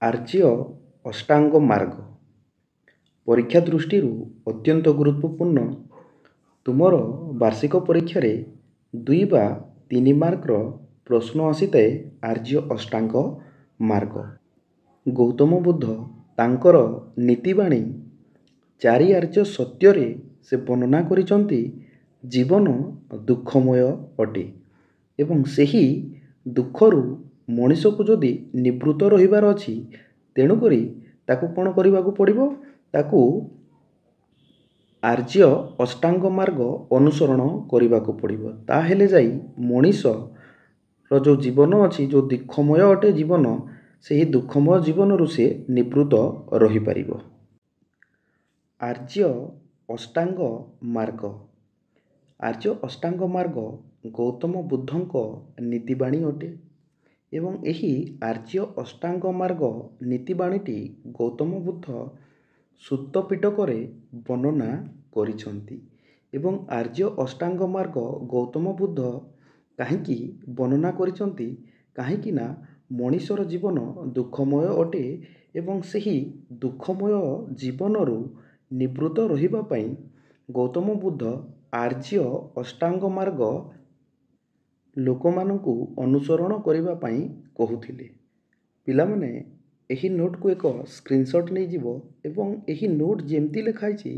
ଆର୍ଯ୍ୟ ଅଷ୍ଟାଙ୍ଗ ମାର୍ଗ ପରୀକ୍ଷା ଦୃଷ୍ଟିରୁ ଅତ୍ୟନ୍ତ ଗୁରୁତ୍ୱପୂର୍ଣ୍ଣ। ତୁମର ବାର୍ଷିକ ପରୀକ୍ଷାରେ 2 ବା 3 ମାର୍କର ପ୍ରଶ୍ନ ଆସିଥାଏ ଆର୍ଯ୍ୟ ଅଷ୍ଟାଙ୍ଗ ମାର୍ଗ। ଗୌତମ ବୁଦ୍ଧ ତାଙ୍କର ନୀତିବାଣୀ 4 ଆର୍ଯ୍ୟ ସତ୍ୟରେ ସେ ବର୍ଣ୍ଣନା କରିଛନ୍ତି ଜୀବନ ଦୁଃଖମୟ ଅଟେ ଏବଂ ସେହି ଦୁଃଖରୁ ମଣିଷକୁ ଯଦି ନିବୃତ୍ତ ରହିବାର ଅଛି, ତେଣୁକରି ତାକୁ କ'ଣ କରିବାକୁ ପଡ଼ିବ? ତାକୁ ଆର୍ଯ୍ୟ ଅଷ୍ଟାଙ୍ଗ ମାର୍ଗ ଅନୁସରଣ କରିବାକୁ ପଡ଼ିବ। ତାହେଲେ ଯାଇ ମଣିଷର ଯେଉଁ ଜୀବନ ଅଛି, ଯେଉଁ ଦୁଃଖମୟ ଅଟେ ଜୀବନ, ସେହି ଦୁଃଖମୟ ଜୀବନରୁ ସେ ନିବୃତ୍ତ ରହିପାରିବ। ଆର୍ଯ୍ୟ ଅଷ୍ଟାଙ୍ଗ ମାର୍ଗ। ଆର୍ଯ୍ୟ ଅଷ୍ଟାଙ୍ଗ ମାର୍ଗ ଗୌତମ ବୁଦ୍ଧଙ୍କ ନୀତିବାଣୀ ଅଟେ ଏବଂ ଏହି ଆର୍ଯ୍ୟ ଅଷ୍ଟାଙ୍ଗ ମାର୍ଗ ନୀତିବାଣୀଟି ଗୌତମ ବୁଦ୍ଧ ସୂତ ପିଟକରେ ବର୍ଣ୍ଣନା କରିଛନ୍ତି। ଏବଂ ଆର୍ଯ୍ୟ ଅଷ୍ଟାଙ୍ଗ ମାର୍ଗ ଗୌତମ ବୁଦ୍ଧ କାହିଁକି ବର୍ଣ୍ଣନା କରିଛନ୍ତି? କାହିଁକି ନା ମଣିଷର ଜୀବନ ଦୁଃଖମୟ ଅଟେ ଏବଂ ସେହି ଦୁଃଖମୟ ଜୀବନରୁ ନିବୃତ୍ତ ରହିବା ପାଇଁ ଗୌତମ ବୁଦ୍ଧ ଆର୍ଯ୍ୟ ଅଷ୍ଟାଙ୍ଗ ମାର୍ଗ ଲୋକମାନଙ୍କୁ ଅନୁସରଣ କରିବା ପାଇଁ କହୁଥିଲେ। ପିଲାମାନେ ଏହି ନୋଟକୁ ଏକ ସ୍କ୍ରିନଶଟ୍ ନେଇଯିବ ଏବଂ ଏହି ନୋଟ ଯେମିତି ଲେଖା ହେଇଛି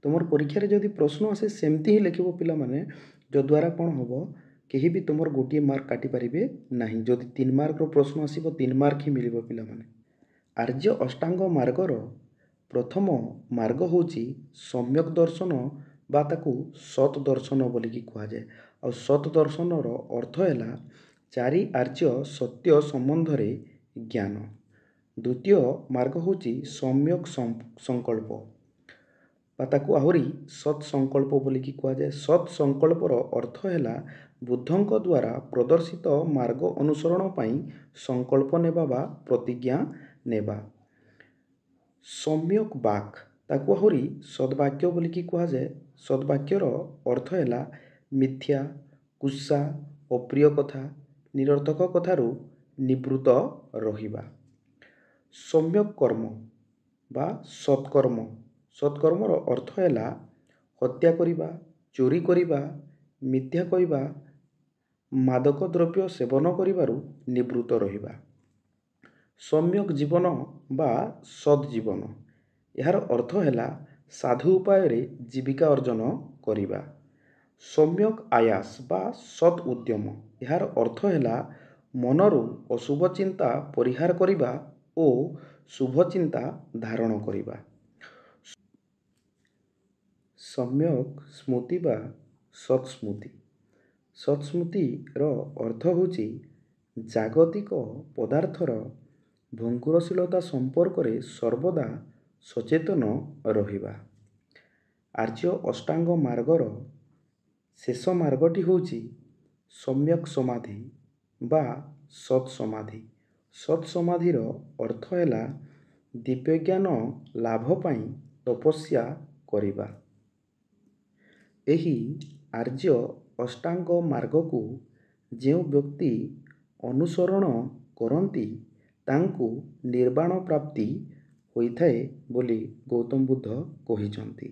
ତୁମର ପରୀକ୍ଷାରେ ଯଦି ପ୍ରଶ୍ନ ଆସେ ସେମିତି ହିଁ ଲେଖିବ ପିଲାମାନେ, ଯଦ୍ୱାରା କ'ଣ ହେବ, କେହି ବି ତୁମର ଗୋଟିଏ ମାର୍କ କାଟିପାରିବେ ନାହିଁ। ଯଦି 3 ମାର୍କର ପ୍ରଶ୍ନ ଆସିବ 3 ମାର୍କ ହିଁ ମିଳିବ ପିଲାମାନେ। ଆର୍ଯ୍ୟ ଅଷ୍ଟାଙ୍ଗ ମାର୍ଗର ପ୍ରଥମ ମାର୍ଗ ହେଉଛି ସମ୍ୟକ୍ ଦର୍ଶନ ବା ତାକୁ ସତ୍ ଦର୍ଶନ ବୋଲିକି କୁହାଯାଏ। ଆଉ ସତ୍ ଦର୍ଶନର ଅର୍ଥ ହେଲା 4 ଆର୍ଯ୍ୟ ସତ୍ୟ ସମ୍ବନ୍ଧରେ ଜ୍ଞାନ। ଦ୍ୱିତୀୟ ମାର୍ଗ ହେଉଛି ସମ୍ୟକ୍ ସଂକଳ୍ପ ବା ତାକୁ ଆହୁରି ସତ୍ ସଂକଳ୍ପ ବୋଲିକି କୁହାଯାଏ। ସତ୍ ସଂକଳ୍ପର ଅର୍ଥ ହେଲା ବୁଦ୍ଧଙ୍କ ଦ୍ୱାରା ପ୍ରଦର୍ଶିତ ମାର୍ଗ ଅନୁସରଣ ପାଇଁ ସଂକଳ୍ପ ନେବା ବା ପ୍ରତିଜ୍ଞା ନେବା। ସମ୍ୟକ୍ ବାକ୍ ତାକୁ ଆହୁରି ସଦ୍ବାକ୍ୟ ବୋଲିକି କୁହାଯାଏ। ସଦ୍ବାକ୍ୟର ଅର୍ଥ ହେଲା ମିଥ୍ୟା, କୁତ୍ସା, ଅପ୍ରିୟ କଥା, ନିରର୍ଥକ କଥାରୁ ନିବୃତ୍ତ ରହିବା। ସମ୍ୟକ୍ କର୍ମ ବା ସତ୍କର୍ମ। ସତ୍କର୍ମର ଅର୍ଥ ହେଲା ହତ୍ୟା କରିବା, ଚୋରି କରିବା, ମିଥ୍ୟା କହିବା, ମାଦକ ଦ୍ରବ୍ୟ ସେବନ କରିବାରୁ ନିବୃତ୍ତ ରହିବା। ସମ୍ୟକ୍ ଜୀବନ ବା ସତ୍ ଜୀବନ। ଏହାର ଅର୍ଥ ହେଲା ସାଧୁ ଉପାୟରେ ଜୀବିକା ଅର୍ଜନ କରିବା। ସମ୍ୟକ୍ ଆୟାସ ବା ସତ୍ ଉଦ୍ୟମ। ଏହାର ଅର୍ଥ ହେଲା ମନରୁ ଅଶୁଭ ଚିନ୍ତା ପରିହାର କରିବା ଓ ଶୁଭ ଚିନ୍ତା ଧାରଣ କରିବା। ସମ୍ୟକ୍ ସ୍ମୃତି ବା ସତ୍ ସ୍ମୃତି। ସତ୍ ସ୍ମୃତିର ଅର୍ଥ ହେଉଛି ଜାଗତିକ ପଦାର୍ଥର ଭଙ୍ଗୁରଶୀଳତା ସମ୍ପର୍କରେ ସର୍ବଦା ସଚେତନ ରହିବା। ଆର୍ଯ୍ୟ ଅଷ୍ଟାଙ୍ଗ ମାର୍ଗର ଶେଷ ମାର୍ଗଟି ହେଉଛି ସମ୍ୟକ୍ ସମାଧି ବା ସତ୍ ସମାଧି। ସତ୍ ସମାଧିର ଅର୍ଥ ହେଲା ଦିବ୍ୟଜ୍ଞାନ ଲାଭ ପାଇଁ ତପସ୍ୟା କରିବା। ଏହି ଆର୍ଯ୍ୟ ଅଷ୍ଟାଙ୍ଗ ମାର୍ଗକୁ ଯେଉଁ ବ୍ୟକ୍ତି ଅନୁସରଣ କରନ୍ତି ତାଙ୍କୁ ନିର୍ବାଣ ପ୍ରାପ୍ତି ହୋଇଥାଏ ବୋଲି ଗୌତମ ବୁଦ୍ଧ କହିଛନ୍ତି।